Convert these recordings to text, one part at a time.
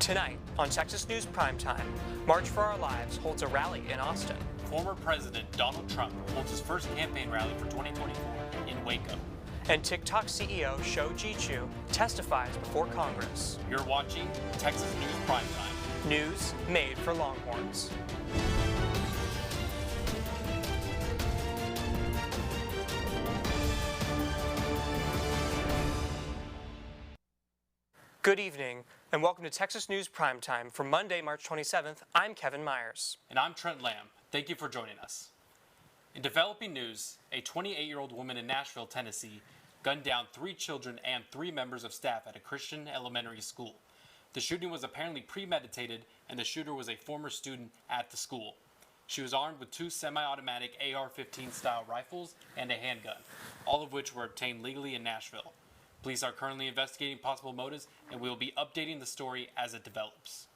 Tonight on Texas News Primetime, March for Our Lives holds a rally in Austin. Former President Donald Trump holds his first campaign rally for 2024 in Waco. And TikTok CEO Shou Ji-Chu testifies before Congress. You're watching Texas News Primetime. News made for Longhorns. Good evening, and welcome to Texas News Primetime for Monday, March 27th. I'm Kevin Myers. And I'm Trent Lamm. Thank you for joining us. In developing news, a 28-year-old woman in Nashville, Tennessee, gunned down 3 children and 3 members of staff at a Christian elementary school. The shooting was apparently premeditated, and the shooter was a former student at the school. She was armed with 2 semi-automatic AR-15 style rifles and a handgun, all of which were obtained legally in Nashville. Police are currently investigating possible motives, and we will be updating the story as it develops.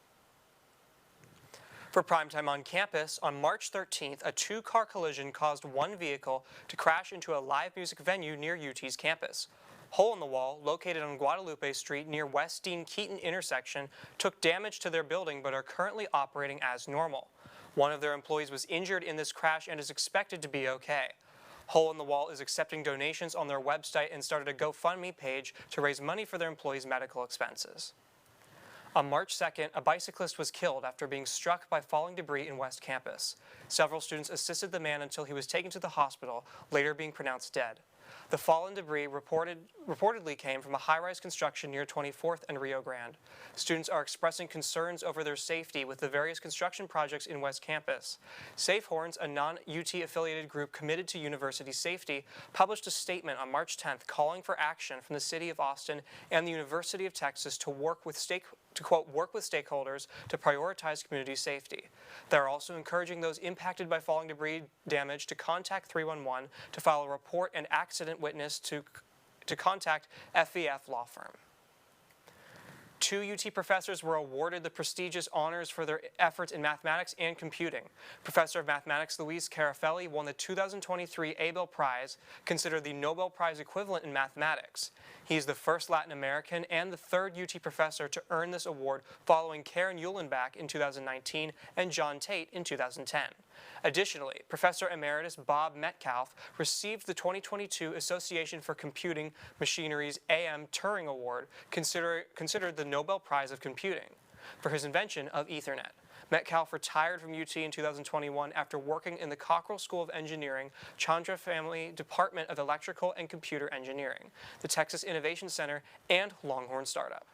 For Primetime on campus, on March 13th, a 2-car collision caused one vehicle to crash into a live music venue near UT's campus. Hole in the Wall, located on Guadalupe Street near West Dean Keaton intersection, took damage to their building but are currently operating as normal. One of their employees was injured in this crash and is expected to be okay. Hole in the Wall is accepting donations on their website and started a GoFundMe page to raise money for their employees' medical expenses. On March 2nd, a bicyclist was killed after being struck by falling debris in West Campus. Several students assisted the man until he was taken to the hospital, later being pronounced dead. The fallen debris reportedly came from a high-rise construction near 24th and Rio Grande. Students are expressing concerns over their safety with the various construction projects in West Campus. Safe Horns, a non-UT affiliated group committed to university safety, published a statement on March 10th calling for action from the City of Austin and the University of Texas to work with stakeholders to prioritize community safety. They're also encouraging those impacted by falling debris damage to contact 311 to file a report and accident witness to contact FEF Law Firm. 2 UT professors were awarded the prestigious honors for their efforts in mathematics and computing. Professor of Mathematics Luis Carafelli won the 2023 Abel Prize, considered the Nobel Prize equivalent in mathematics. He is the first Latin American and the 3rd UT professor to earn this award, following Karen Uhlenbach in 2019 and John Tate in 2010. Additionally, Professor Emeritus Bob Metcalf received the 2022 Association for Computing Machinery's A.M. Turing Award, considered the Nobel Prize of Computing, for his invention of Ethernet. Metcalf retired from UT in 2021 after working in the Cockrell School of Engineering, Chandra Family Department of Electrical and Computer Engineering, the Texas Innovation Center, and Longhorn Startup.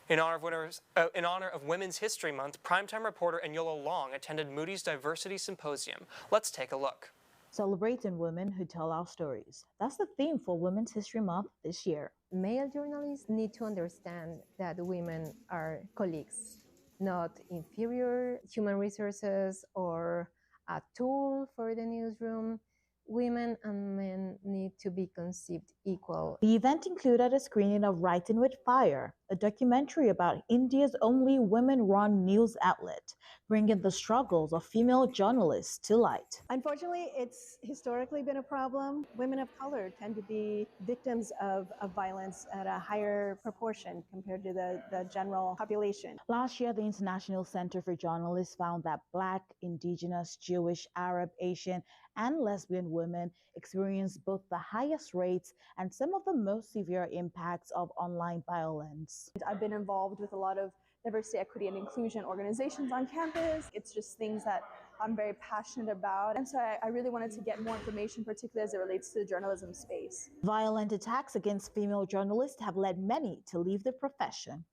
In honor of Women's History Month, Primetime reporter Enyola Long attended Moodys Diversity Symposium. Let's take a look. Celebrating women who tell our stories. That's the theme for Women's History Month this year. Male journalists need to understand that women are colleagues, not inferior human resources or a tool for the newsroom. Women and men need to be conceived equal. The event included a screening of Writing with Fire, a documentary about India's only women-run news outlet, bringing the struggles of female journalists to light. Unfortunately, it's historically been a problem. Women of color tend to be victims of violence at a higher proportion compared to the general population. Last year, the International Center for Journalists found that Black, Indigenous, Jewish, Arab, Asian, and lesbian women experience both the highest rates and some of the most severe impacts of online violence. I've been involved with a lot of diversity, equity, and inclusion organizations on campus. It's just things that I'm very passionate about. And so I really wanted to get more information, particularly as it relates to the journalism space. Violent attacks against female journalists have led many to leave the profession.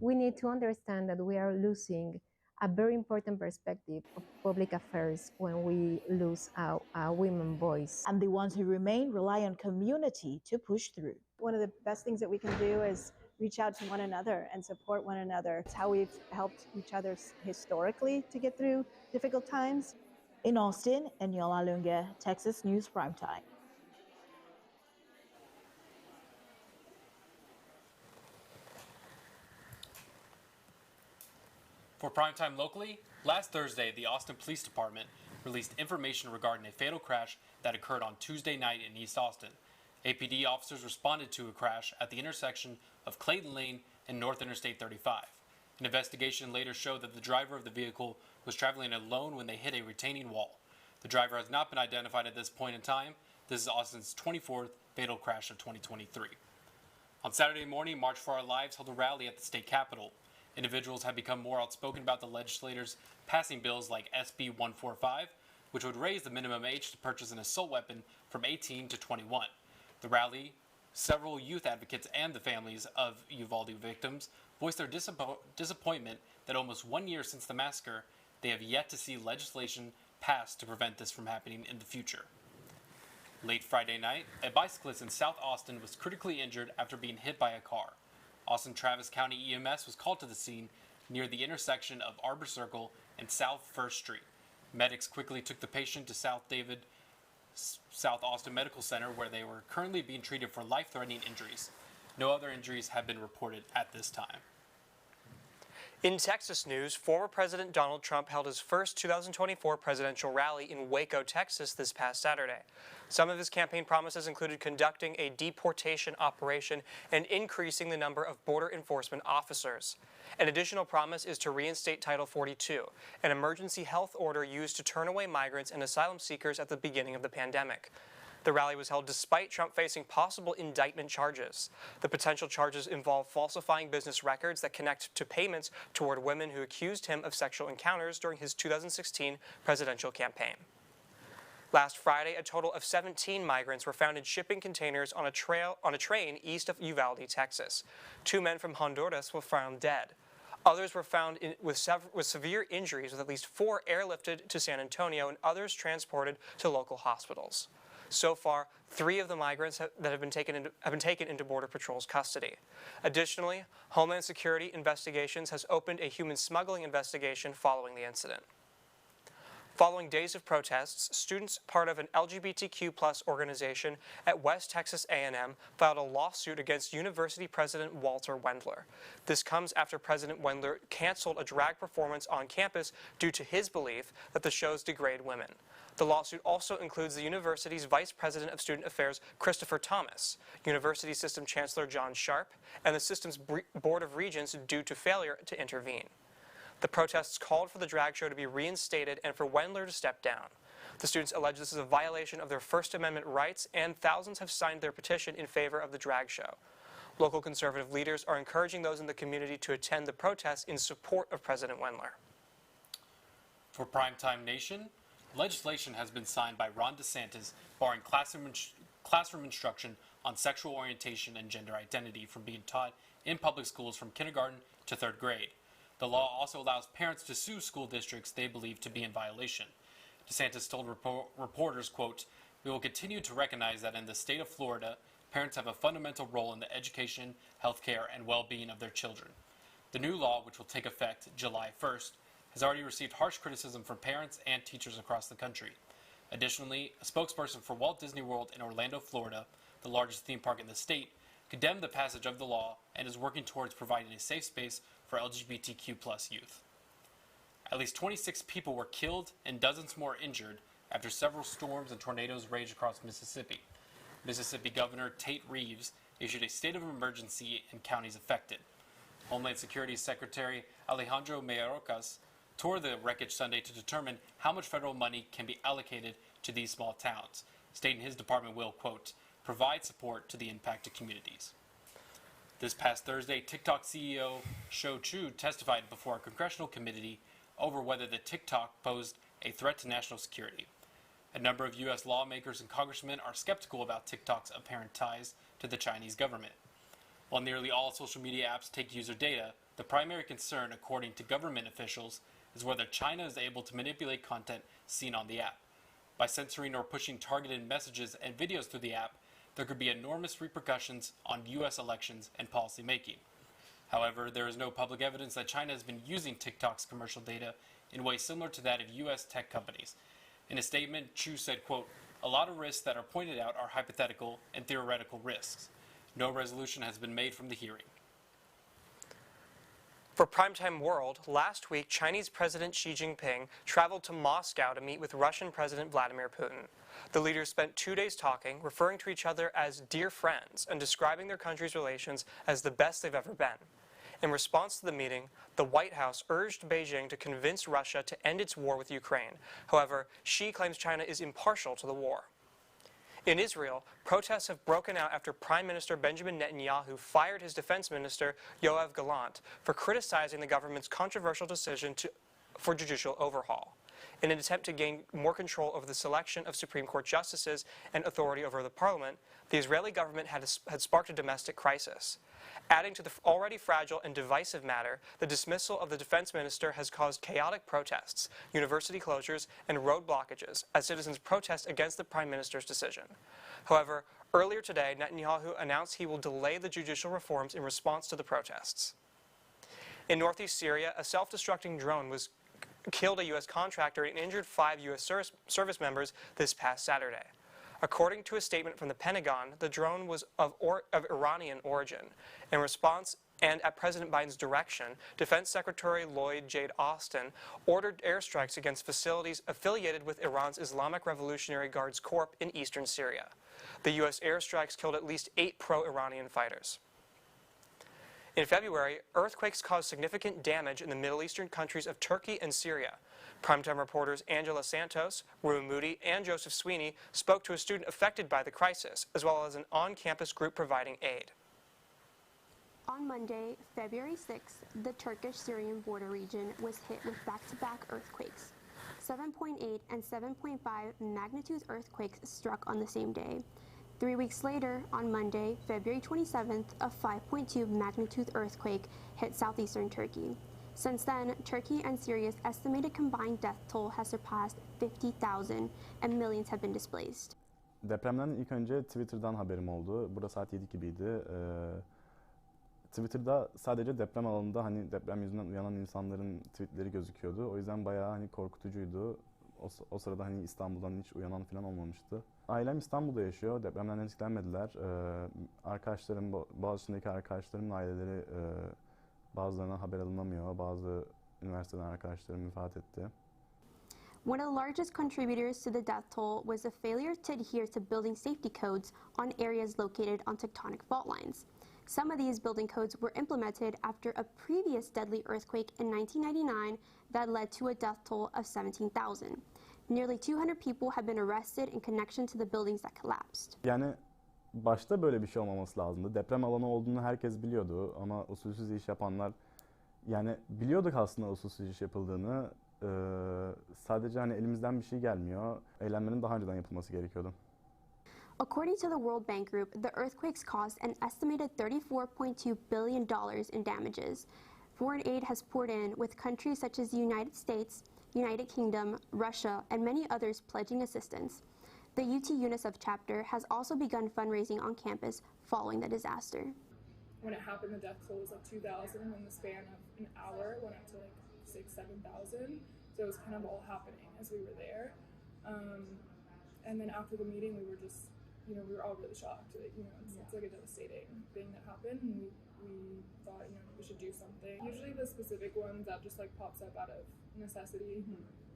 We need to understand that we are losing a very important perspective of public affairs when we lose our women voice. And the ones who remain rely on community to push through. One of the best things that we can do is reach out to one another and support one another. It's how we've helped each other historically to get through difficult times. In Austin, Enyola Lunge, Texas News Primetime. For Primetime locally, last Thursday, the Austin Police Department released information regarding a fatal crash that occurred on Tuesday night in East Austin. APD officers responded to a crash at the intersection of Clayton Lane and North Interstate 35. An investigation later showed that the driver of the vehicle was traveling alone when they hit a retaining wall. The driver has not been identified at this point in time. This is Austin's 24th fatal crash of 2023. On Saturday morning, March for Our Lives held a rally at the state capitol. Individuals have become more outspoken about the legislators passing bills like SB 145, which would raise the minimum age to purchase an assault weapon from 18 to 21. The rally, several youth advocates and the families of Uvalde victims voiced their disappointment that almost 1 year since the massacre, they have yet to see legislation passed to prevent this from happening in the future. Late Friday night, a bicyclist in South Austin was critically injured after being hit by a car. Austin Travis County EMS was called to the scene near the intersection of Arbor Circle and South 1st Street. Medics quickly took the patient to South Austin Medical Center, where they were currently being treated for life-threatening injuries. No other injuries have been reported at this time. In Texas news, former President Donald Trump held his first 2024 presidential rally in Waco, Texas this past Saturday. Some of his campaign promises included conducting a deportation operation and increasing the number of border enforcement officers. An additional promise is to reinstate Title 42, an emergency health order used to turn away migrants and asylum seekers at the beginning of the pandemic. The rally was held despite Trump facing possible indictment charges. The potential charges involve falsifying business records that connect to payments toward women who accused him of sexual encounters during his 2016 presidential campaign. Last Friday, a total of 17 migrants were found in shipping containers on a train east of Uvalde, Texas. 2 men from Honduras were found dead. Others were found with severe injuries, with at least 4 airlifted to San Antonio and others transported to local hospitals. So far, 3 of the migrants that have been taken into Border Patrol's custody. Additionally, Homeland Security Investigations has opened a human smuggling investigation following the incident. Following days of protests, students part of an LGBTQ+ organization at West Texas A&M filed a lawsuit against University President Walter Wendler. This comes after President Wendler canceled a drag performance on campus due to his belief that the shows degrade women. The lawsuit also includes the university's Vice President of Student Affairs, Christopher Thomas, University System Chancellor John Sharp, and the system's Board of Regents due to failure to intervene. The protests called for the drag show to be reinstated and for Wendler to step down. The students allege this is a violation of their First Amendment rights, and thousands have signed their petition in favor of the drag show. Local conservative leaders are encouraging those in the community to attend the protests in support of President Wendler. For Primetime Nation, legislation has been signed by Ron DeSantis barring classroom instruction on sexual orientation and gender identity from being taught in public schools from kindergarten to 3rd grade. The law also allows parents to sue school districts they believe to be in violation. DeSantis told reporters, quote, "We will continue to recognize that in the state of Florida, parents have a fundamental role in the education, health care, and well-being of their children." The new law, which will take effect July 1st, has already received harsh criticism from parents and teachers across the country. Additionally, a spokesperson for Walt Disney World in Orlando, Florida, the largest theme park in the state, condemned the passage of the law and is working towards providing a safe space for LGBTQ+ youth. At least 26 people were killed and dozens more injured after several storms and tornadoes raged across Mississippi. Mississippi Governor Tate Reeves issued a state of emergency in counties affected. Homeland Security Secretary Alejandro Mayorkas toured the wreckage Sunday to determine how much federal money can be allocated to these small towns, stating his department will, quote, "provide support to the impacted communities." This past Thursday, TikTok CEO Shou Chew testified before a congressional committee over whether the TikTok posed a threat to national security. A number of U.S. lawmakers and congressmen are skeptical about TikTok's apparent ties to the Chinese government. While nearly all social media apps take user data, the primary concern, according to government officials, is whether China is able to manipulate content seen on the app. By censoring or pushing targeted messages and videos through the app, there could be enormous repercussions on U.S. elections and policy making. However, there is no public evidence that China has been using TikTok's commercial data in ways similar to that of U.S. tech companies. In a statement, Chu said, quote, "A lot of risks that are pointed out are hypothetical and theoretical risks. No resolution has been made from the hearing." For Primetime World, last week, Chinese President Xi Jinping traveled to Moscow to meet with Russian President Vladimir Putin. The leaders spent 2 days talking, referring to each other as dear friends and describing their countries' relations as the best they've ever been. In response to the meeting, the White House urged Beijing to convince Russia to end its war with Ukraine. However, Xi claims China is impartial to the war. In Israel, protests have broken out after Prime Minister Benjamin Netanyahu fired his defense minister, Yoav Gallant, for criticizing the government's controversial decision for judicial overhaul. In an attempt to gain more control over the selection of Supreme Court justices and authority over the parliament, the Israeli government had sparked a domestic crisis. Adding to the already fragile and divisive matter, the dismissal of the defense minister has caused chaotic protests, university closures, and road blockages as citizens protest against the prime minister's decision. However, earlier today, Netanyahu announced he will delay the judicial reforms in response to the protests. In northeast Syria, a self-destructing drone killed a U.S. contractor and injured 5 U.S. service members this past Saturday. According to a statement from the Pentagon, the drone was of Iranian origin. In response, and at President Biden's direction, Defense Secretary Lloyd J. Austin ordered airstrikes against facilities affiliated with Iran's Islamic Revolutionary Guards Corps in eastern Syria. The U.S. airstrikes killed at least 8 pro-Iranian fighters. In February, earthquakes caused significant damage in the Middle Eastern countries of Turkey and Syria. PrimeTime reporters Angela Santos, Rue Moody, and Joseph Sweeney spoke to a student affected by the crisis, as well as an on-campus group providing aid. On Monday, February 6th, the Turkish-Syrian border region was hit with back-to-back earthquakes. 7.8 and 7.5 magnitude earthquakes struck on the same day. 3 weeks later, on Monday, February 27th, a 5.2 magnitude earthquake hit southeastern Turkey. Since then, Turkey and Syria's estimated combined death toll has surpassed 50,000 and millions have been displaced. Depremden ilk önce Twitter'dan haberim oldu. Burada saat 7 gibiydi. Twitter'da sadece deprem alanında hani deprem yüzünden uyanan insanların tweetleri gözüküyordu. O yüzden bayağı hani korkutucuydu. O sırada hani İstanbul'dan hiç uyanan falan olmamıştı. Ailem İstanbul'da yaşıyor. Depremden etkilenmediler. Arkadaşlarım, Boğaziçi'ndeki arkadaşlarımın aileleri bazılarına haber alınamıyor. Bazı üniversiteden arkadaşlarım vefat etti. One of the largest contributors to the death toll was the failure to adhere to building safety codes on areas located on tectonic fault lines. Some of these building codes were implemented after a previous deadly earthquake in 1999 that led to a death toll of 17,000. Nearly 200 people have been arrested in connection to the buildings that collapsed. Yani başta böyle bir şey olmaması lazımdı. Deprem alanı olduğunu herkes biliyordu ama usulsüz iş yapanlar, yani biliyorduk aslında usulsüz iş yapıldığını. Sadece hani elimizden bir şey gelmiyor. Eylemlerin daha önceden yapılması gerekiyordu. According to the World Bank Group, the earthquakes caused an estimated $34.2 billion in damages. Foreign aid has poured in, with countries such as the United States, United Kingdom, Russia, and many others pledging assistance. The UT UNICEF chapter has also begun fundraising on campus following the disaster. When it happened, the death toll was like 2,000. In the span of an hour, it went up to like 6,000-7,000. So it was kind of all happening as we were there. And then after the meeting, we were just, we were all really shocked. It's like a devastating thing that happened. And we thought, we should do something. Usually the specific ones that just like pops up out of necessity,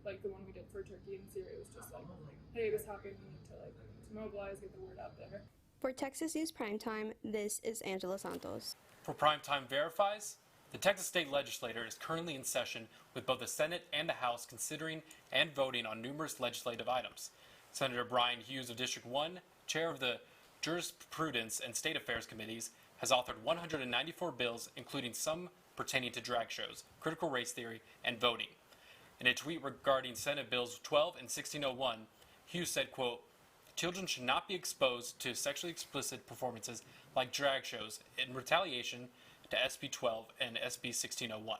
like the one we did for Turkey and Syria was just like, hey, this happened, we need to mobilize, get the word out there. For Texas News Primetime, this is Angela Santos. For Primetime Verifies, the Texas State Legislature is currently in session with both the Senate and the House considering and voting on numerous legislative items. Senator Brian Hughes of District 1, chair of the Jurisprudence and State Affairs Committees, has authored 194 bills, including some pertaining to drag shows, critical race theory, and voting. In a tweet regarding Senate Bills 12 and 1601, Hughes said, quote, "Children should not be exposed to sexually explicit performances like drag shows in retaliation to SB 12 and SB 1601.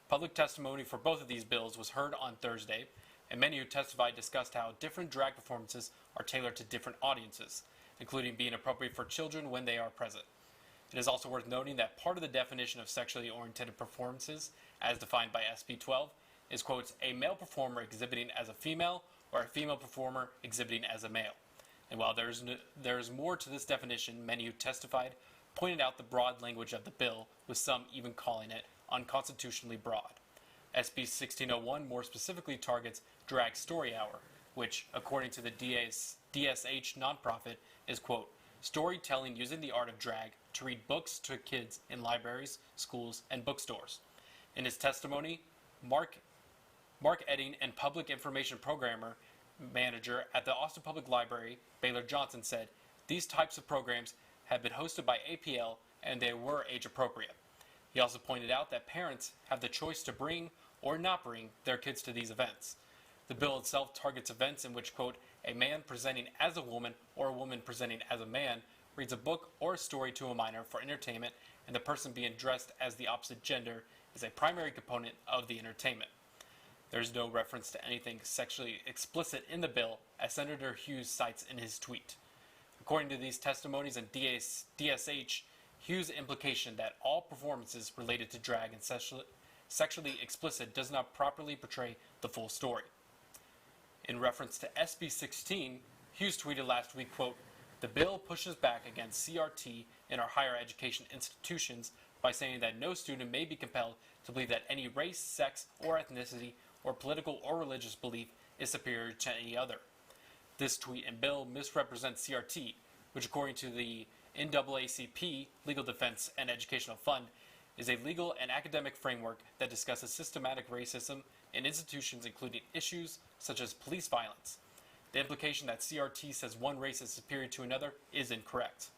Public testimony for both of these bills was heard on Thursday, and many who testified discussed how different drag performances are tailored to different audiences, including being appropriate for children when they are present. It is also worth noting that part of the definition of sexually oriented performances, as defined by SB 12, is, quote, a male performer exhibiting as a female or a female performer exhibiting as a male. And while there is more to this definition, many who testified pointed out the broad language of the bill, with some even calling it unconstitutionally broad. SB 1601 more specifically targets Drag Story Hour, which, according to the DSH nonprofit, is, quote, storytelling using the art of drag to read books to kids in libraries, schools, and bookstores. In his testimony, marketing and public information programmer manager at the Austin Public Library, Baylor Johnson, said these types of programs have been hosted by APL and they were age appropriate. He also pointed out that parents have the choice to bring or not bring their kids to these events. The bill itself targets events in which, quote, a man presenting as a woman or a woman presenting as a man reads a book or a story to a minor for entertainment, and the person being dressed as the opposite gender is a primary component of the entertainment. There's no reference to anything sexually explicit in the bill, as Senator Hughes cites in his tweet. According to these testimonies and DSH, Hughes' implication that all performances related to drag and sexually explicit does not properly portray the full story. In reference to SB 16, Hughes tweeted last week, quote, the bill pushes back against CRT in our higher education institutions by saying that no student may be compelled to believe that any race, sex, or ethnicity, or political or religious belief is superior to any other. This tweet and bill misrepresents CRT, which according to the NAACP Legal Defense and Educational Fund is a legal and academic framework that discusses systematic racism in institutions, including issues such as police violence. The implication that CRT says one race is superior to another is incorrect.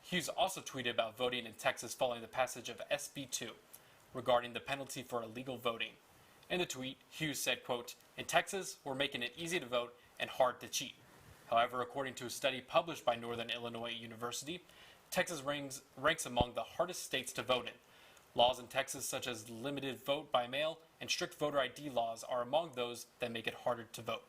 Hughes also tweeted about voting in Texas following the passage of SB 2 regarding the penalty for illegal voting. In the tweet, Hughes said, quote, in Texas, we're making it easy to vote and hard to cheat. However, according to a study published by Northern Illinois University, Texas ranks among the hardest states to vote in. Laws in Texas, such as limited vote by mail and strict voter ID laws, are among those that make it harder to vote.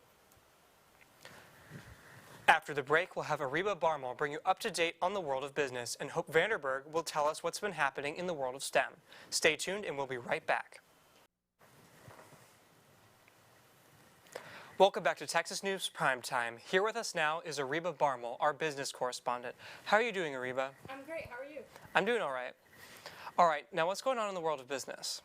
After the break, we'll have Ariba Barmal bring you up to date on the world of business, and Hope Vanderberg will tell us what's been happening in the world of STEM. Stay tuned, and we'll be right back. Welcome back to Texas News Primetime. Here with us now is Ariba Barmal, our business correspondent. How are you doing, Ariba? I'm great. How are you? I'm doing all right. All right, now what's going on in the world of business?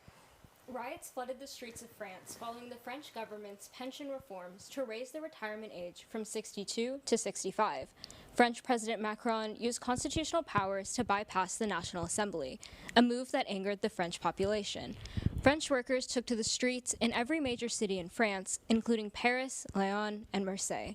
Riots flooded the streets of France following the French government's pension reforms to raise the retirement age from 62 to 65. French President Macron used constitutional powers to bypass the National Assembly, a move that angered the French population. French workers took to the streets in every major city in France, including Paris, Lyon, and Marseille.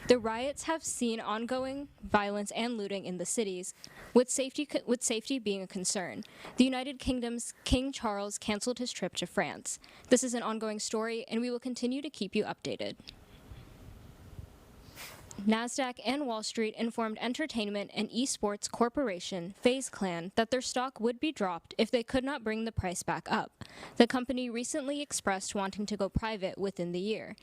The riots have seen ongoing violence and looting in the cities, with safety being a concern. The United Kingdom's King Charles canceled his trip to France. This is an ongoing story, and we will continue to keep you updated. NASDAQ and Wall Street informed entertainment and esports corporation FaZe Clan that their stock would be dropped if they could not bring the price back up. The company recently expressed wanting to go private within the year.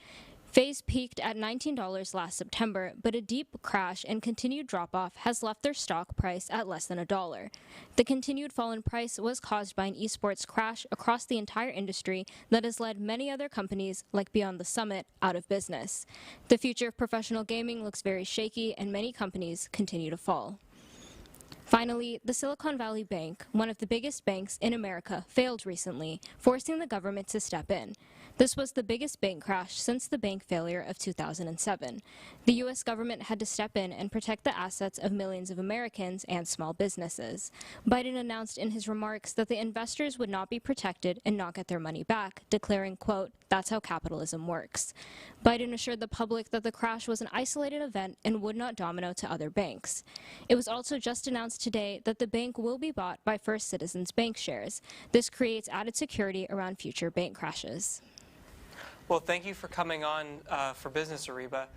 FaZe peaked at $19 last September, but a deep crash and continued drop-off has left their stock price at less than $1. The continued fall in price was caused by an esports crash across the entire industry that has led many other companies, like Beyond the Summit, out of business. The future of professional gaming looks very shaky, and many companies continue to fall. Finally, the Silicon Valley Bank, one of the biggest banks in America, failed recently, forcing the government to step in. This was the biggest bank crash since the bank failure of 2007. The U.S. government had to step in and protect the assets of millions of Americans and small businesses. Biden announced in his remarks that the investors would not be protected and not get their money back, declaring, quote, "That's how capitalism works." Biden assured the public that the crash was an isolated event and would not domino to other banks. It was also just announced today that the bank will be bought by First Citizens Bank shares. This creates added security around future bank crashes. Well, thank you for coming on for business, Ariba.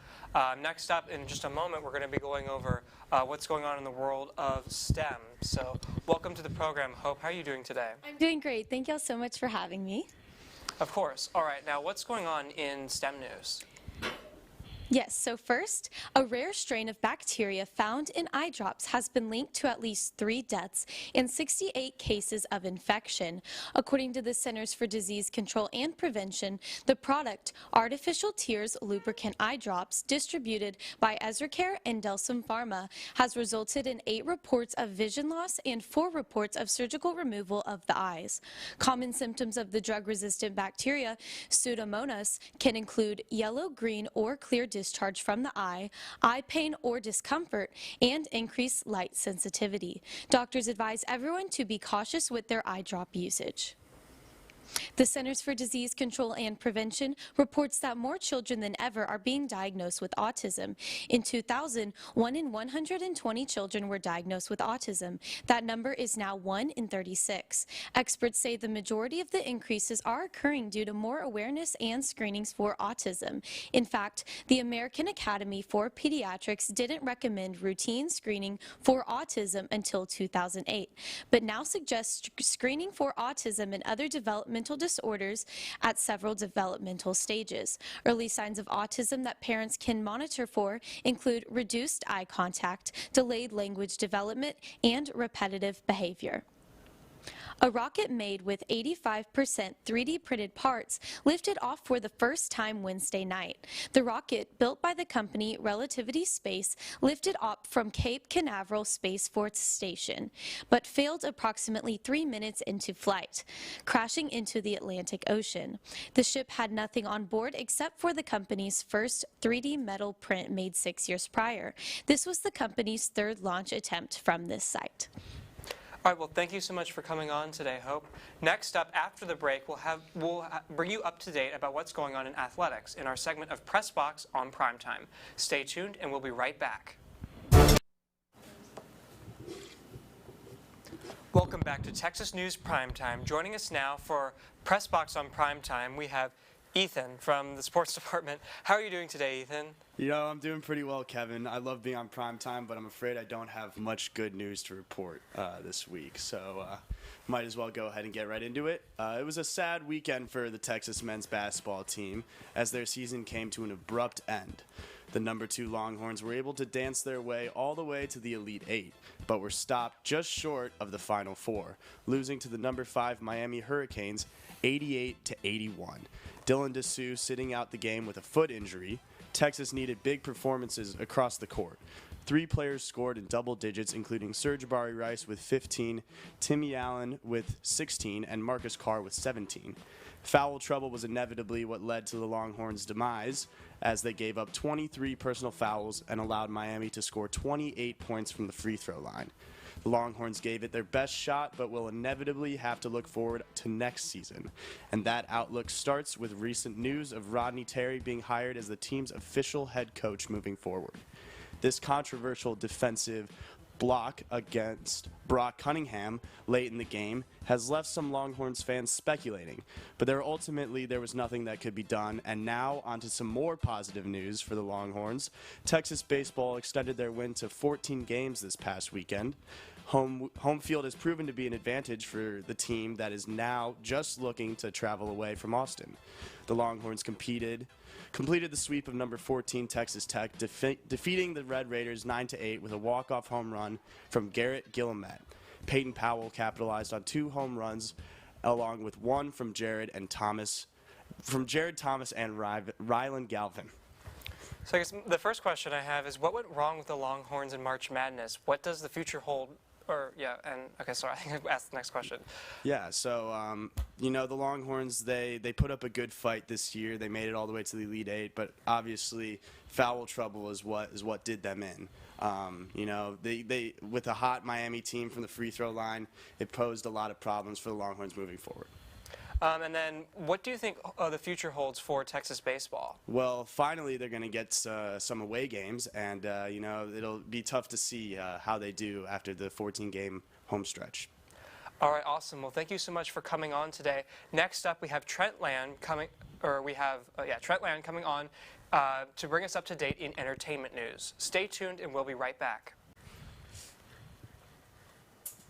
Next up, in just a moment, we're going to be going over what's going on in the world of STEM. So welcome to the program, Hope. How are you doing today? I'm doing great. Thank you all so much for having me. Of course. All right, now what's going on in STEM news? Yes, so first, a rare strain of bacteria found in eye drops has been linked to at least 3 deaths and 68 cases of infection. According to the Centers for Disease Control and Prevention, the product, Artificial Tears Lubricant Eye Drops, distributed by Ezracare and Delsum Pharma, has resulted in 8 reports of vision loss and 4 reports of surgical removal of the eyes. Common symptoms of the drug-resistant bacteria, Pseudomonas, can include yellow, green, or clear discharge from the eye pain or discomfort, and increased light sensitivity. Doctors advise everyone to be cautious with their eye drop usage. The Centers for Disease Control and Prevention reports that more children than ever are being diagnosed with autism. In 2000, 1 in 120 children were diagnosed with autism. That number is now 1 in 36. Experts say the majority of the increases are occurring due to more awareness and screenings for autism. In fact, the American Academy for Pediatrics didn't recommend routine screening for autism until 2008, but now suggests screening for autism and other developmental disorders at several developmental stages. Early signs of autism that parents can monitor for include reduced eye contact, delayed language development, and repetitive behavior. A rocket made with 85% 3D printed parts lifted off for the first time Wednesday night. The rocket, built by the company Relativity Space, lifted off from Cape Canaveral Space Force Station, but failed approximately 3 minutes into flight, crashing into the Atlantic Ocean. The ship had nothing on board except for the company's first 3D metal print made 6 years prior. This was the company's third launch attempt from this site. All right, well, thank you so much for coming on today, Hope. Next up, after the break, we'll bring you up to date about what's going on in athletics in our segment of Press Box on Primetime. Stay tuned, and we'll be right back. Welcome back to Texas News Primetime. Joining us now for Press Box on Primetime, we have Ethan from the sports department. How are you doing today, Ethan? You know, I'm doing pretty well, Kevin. I love being on Primetime, but I'm afraid I don't have much good news to report this week, so might as well go ahead and get right into it. It was a sad weekend for the Texas men's basketball team as their season came to an abrupt end. The number 2 Longhorns were able to dance their way all the way to the Elite 8, but were stopped just short of the Final Four, losing to the number 5 Miami Hurricanes 88-81. Dylan DeSue sitting out the game with a foot injury. Texas needed big performances across the court. 3 players scored in double digits, including Serge Barry Rice with 15, Timmy Allen with 16, and Marcus Carr with 17. Foul trouble was inevitably what led to the Longhorns' demise, as they gave up 23 personal fouls and allowed Miami to score 28 points from the free throw line. The Longhorns gave it their best shot, but will inevitably have to look forward to next season. And that outlook starts with recent news of Rodney Terry being hired as the team's official head coach moving forward. This controversial defensive block against Brock Cunningham late in the game has left some Longhorns fans speculating, but there was nothing that could be done. And now onto some more positive news for the Longhorns. Texas baseball extended their win to 14 games this past weekend. Home field has proven to be an advantage for the team that is now just looking to travel away from Austin. The Longhorns completed the sweep of number 14 Texas Tech, defeating the Red Raiders 9-8 with a walk-off home run from Garrett Guillemette. Peyton Powell capitalized on 2 home runs, along with one from Jared Thomas and Rylan Galvin. So I guess the first question I have is, what went wrong with the Longhorns in March Madness? What does the future hold? I think I asked the next question. Yeah, so, the Longhorns, they put up a good fight this year. They made it all the way to the Elite 8, but obviously foul trouble is what did them in. They with a hot Miami team from the free throw line, it posed a lot of problems for the Longhorns moving forward. And then what do you think the future holds for Texas baseball? Well, finally they're going to get some away games, and it'll be tough to see how they do after the 14-game home stretch. All right, awesome. Well, thank you so much for coming on today. Next up, we have Trent Lamm coming on to bring us up to date in entertainment news. Stay tuned, and we'll be right back.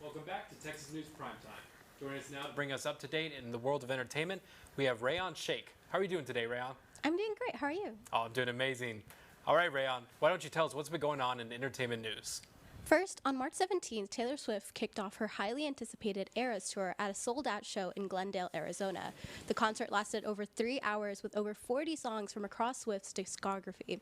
Welcome back to Texas News Primetime. Joining us now to bring us up to date in the world of entertainment, we have Rayon Sheikh. How are you doing today, Rayon? I'm doing great. How are you? Oh, I'm doing amazing. All right, Rayon, why don't you tell us what's been going on in entertainment news? First, on March 17th, Taylor Swift kicked off her highly anticipated Eras Tour at a sold-out show in Glendale, Arizona. The concert lasted over 3 hours with over 40 songs from across Swift's discography.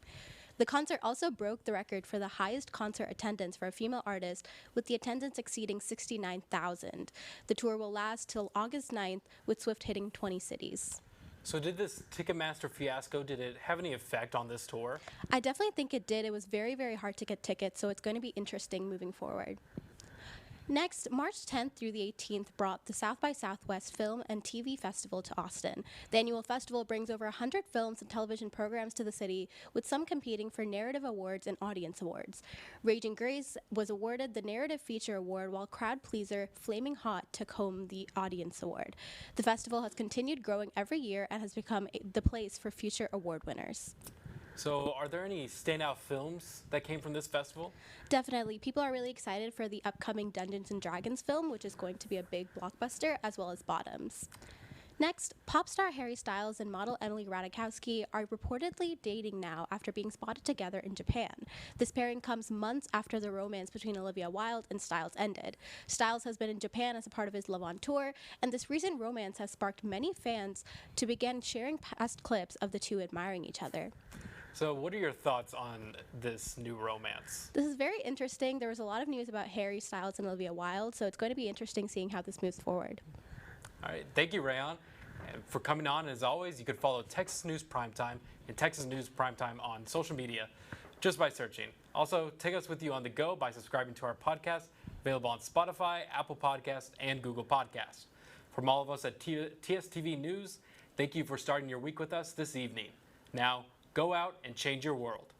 The concert also broke the record for the highest concert attendance for a female artist, with the attendance exceeding 69,000. The tour will last till August 9th, with Swift hitting 20 cities. So did this Ticketmaster fiasco, did it have any effect on this tour? I definitely think it did. It was very, very hard to get tickets, so it's going to be interesting moving forward. Next, March 10th through the 18th brought the South by Southwest Film and TV Festival to Austin. The annual festival brings over 100 films and television programs to the city, with some competing for narrative awards and audience awards. Raging Grace was awarded the Narrative Feature Award, while crowd pleaser Flaming Hot took home the Audience Award. The festival has continued growing every year and has become the place for future award winners. So are there any standout films that came from this festival? Definitely. People are really excited for the upcoming Dungeons & Dragons film, which is going to be a big blockbuster, as well as Bottoms. Next, pop star Harry Styles and model Emily Ratajkowski are reportedly dating now after being spotted together in Japan. This pairing comes months after the romance between Olivia Wilde and Styles ended. Styles has been in Japan as a part of his Love on Tour, and this recent romance has sparked many fans to begin sharing past clips of the two admiring each other. So what are your thoughts on this new romance? This is very interesting. There was a lot of news about Harry Styles and Olivia Wilde, so it's going to be interesting seeing how this moves forward. All right, thank you, Rayon, for coming on. As always, you can follow Texas News Primetime and Texas News Primetime on social media just by searching. Also, take us with you on the go by subscribing to our podcast, available on Spotify, Apple Podcasts, and Google Podcasts. From all of us at TSTV News, thank you for starting your week with us this evening. Now, go out and change your world.